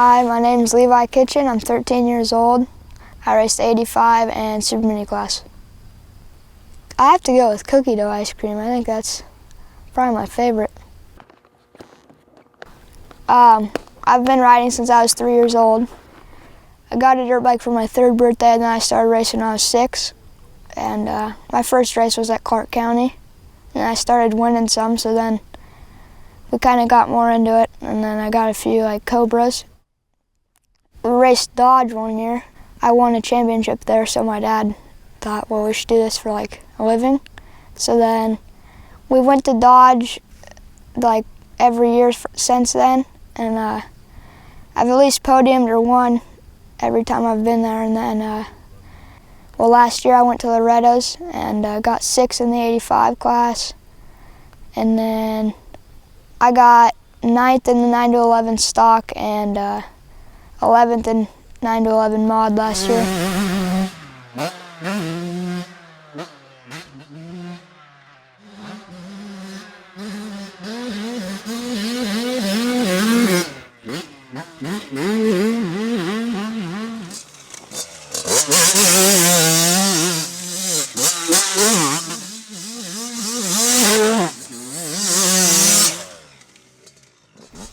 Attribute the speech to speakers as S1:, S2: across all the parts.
S1: Hi, my name is Levi Kitchen. I'm 13 years old. I race the 85 and Supermini class. I have to go with cookie dough ice cream. I think that's probably my favorite. I've been riding since I was 3 years old. I got a dirt bike for my 3rd birthday, and then I started racing when I was 6. And my first race was at Clark County, and I started winning some, so then we kind of got more into it, and then I got a few like Cobras. We raced Dodge one year. I won a championship there, so my dad thought, well, we should do this for like a living. So then we went to Dodge like every year since then, and I've at least podiumed or won every time I've been there. And then, well, last year I went to Loretta's and got 6th in the 85 class, and then I got 9th in the 9 to 11 stock and 11th in 9 to 11 mod last year.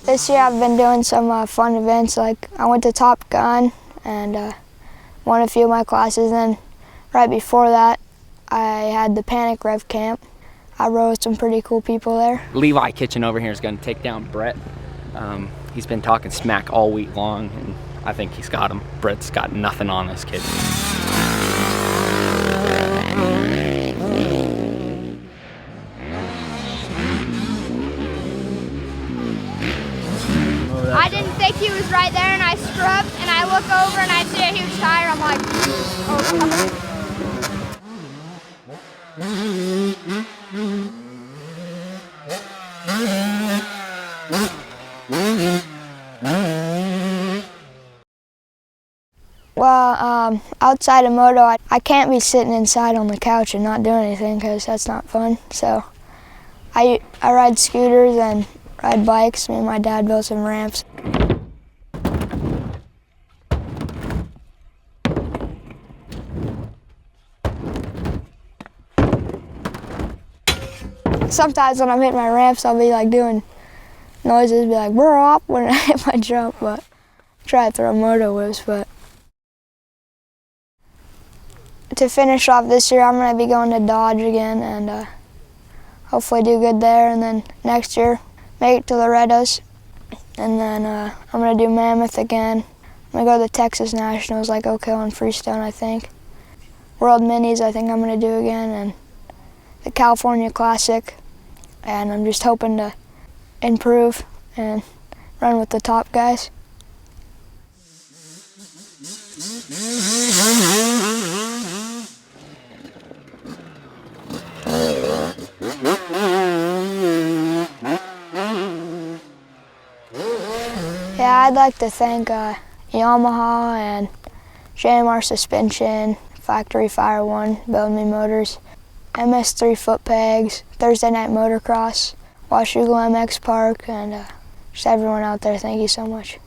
S1: This year I've been doing some fun events, like I went to Top Gun and won a few of my classes. Then right before that, I had the Panic Rev Camp. I rode with some pretty cool people there.
S2: Levi Kitchen over here is going to take down Brett. He's been talking smack all week long, and I think he's got him. Brett's got nothing on this kid.
S3: I didn't think he was right there, and I scrubbed, and I look over and I see a huge tire. I'm like, oh.
S1: Well, outside of moto, I can't be sitting inside on the couch and not doing anything because that's not fun. So I ride scooters and ride bikes. Me and my dad built some ramps. Sometimes when I'm hitting my ramps, I'll be like doing noises, be like, we're off when I hit my jump, but try to throw moto whips. But to finish off this year, I'm going to be going to Dodge again and hopefully do good there. And then next year, make it to Loretta's. And then I'm going to do Mammoth again. I'm going to go to the Texas Nationals like Oak Hill and Freestone, I think. World Minis, I think I'm going to do again. And the California Classic. And I'm just hoping to improve and run with the top guys. Yeah, I'd like to thank Yamaha and JMR Suspension, Factory Fire One, building me motors, MS3 foot pegs, Thursday Night Motocross, Washougal MX Park, and just everyone out there, thank you so much.